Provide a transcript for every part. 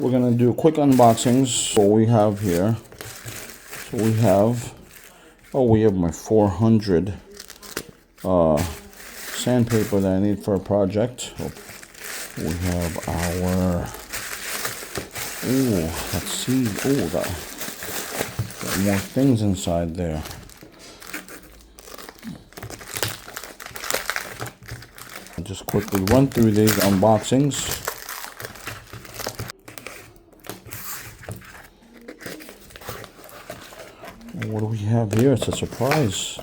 We're gonna do quick unboxings. What we have here. So we have, we have my 400 sandpaper that I need for a project. We have our, let's see, got more things inside there. I'll just quickly run through these unboxings. What do we have here? It's a surprise.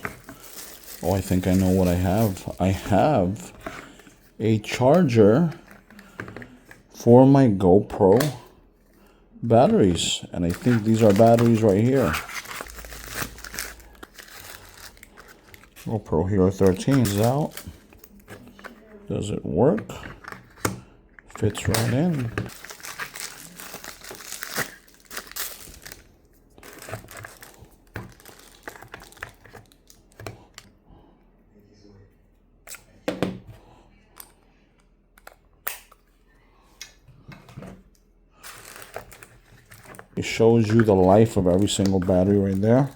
Oh, I think I know what I have. I have a charger for my GoPro batteries. And I think these are batteries right here. GoPro Hero 13 is out. Does it work? Fits right in. It shows you the life of every single battery right there.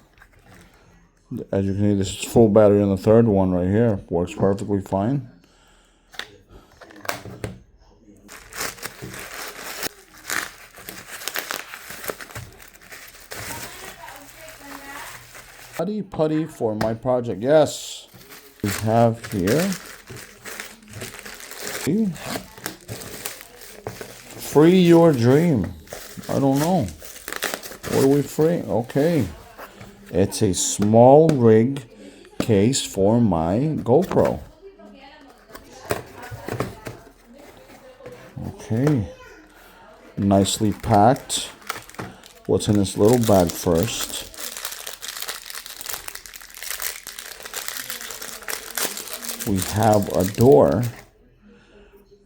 As you can see, this is full battery on the third one right here. Works perfectly fine. Putty for my project. Yes. We have here. Free your dream. I don't know. What are we free? Okay. It's a small rig case for my GoPro. Okay. Nicely packed. What's in this little bag first? We have a door,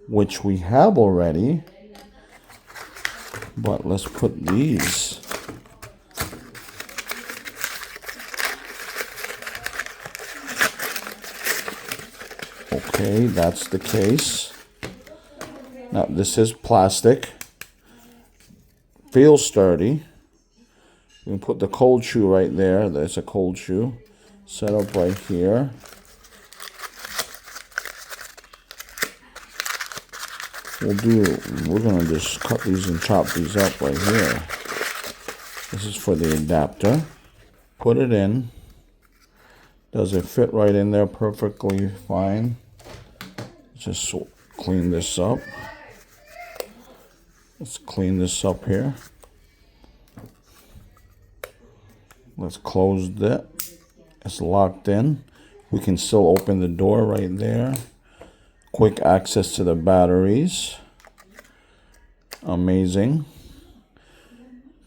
which we have already. But let's put these. Okay, that's the case. Now, this is plastic. Feels sturdy. We can put the cold shoe right there. There's a cold shoe. Set up right here. We're gonna just cut these and chop these up right here. This is for the adapter. Put it in. Does it fit right in there perfectly fine? Just clean this up. Let's clean this up here. Let's close that. It's locked in. We can still open the door right there. Quick access to the batteries. Amazing.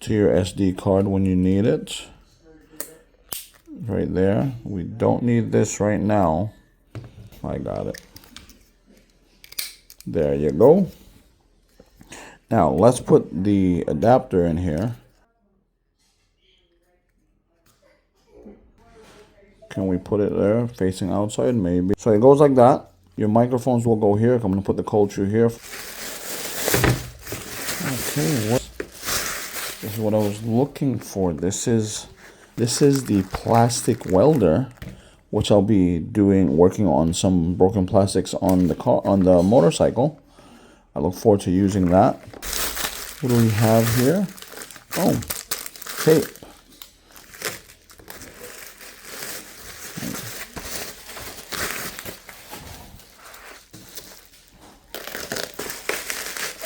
To your SD card when you need it. Right there. We don't need this right now. I got it. There you go. Now let's put the adapter in here. Can we put it there facing outside? Maybe. So it goes like that. Your microphones will go here. I'm going to put the cold shoe here. Okay, this is what I was looking for. This is the plastic welder, which I'll be working on some broken plastics on the motorcycle. I look forward to using that. What do we have here? Oh, tape.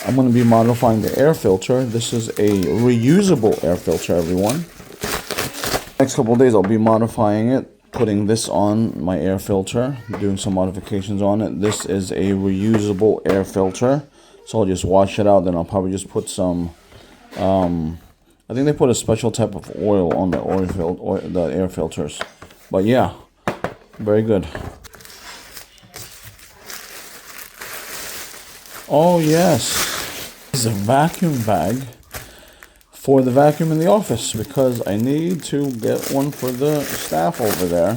I'm going to be modifying the air filter. This is a reusable air filter, everyone. Next couple of days I'll be modifying it, putting this on my air filter, doing some modifications on it. This is a reusable air filter, so I'll just wash it out. Then I'll probably just put some, I think they put a special type of oil on the air filters. But yeah, very good. Oh yes. Is a vacuum bag for the vacuum in the office because I need to get one for the staff over there.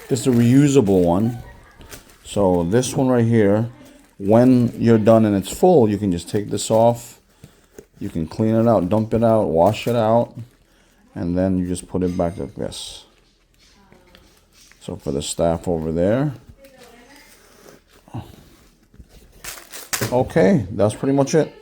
It's a reusable one. So this one right here when you're done and it's full, you can just take this off. You can clean it out, dump it out, wash it out, and then you just put it back like this. So for the staff over there. Okay, that's pretty much it.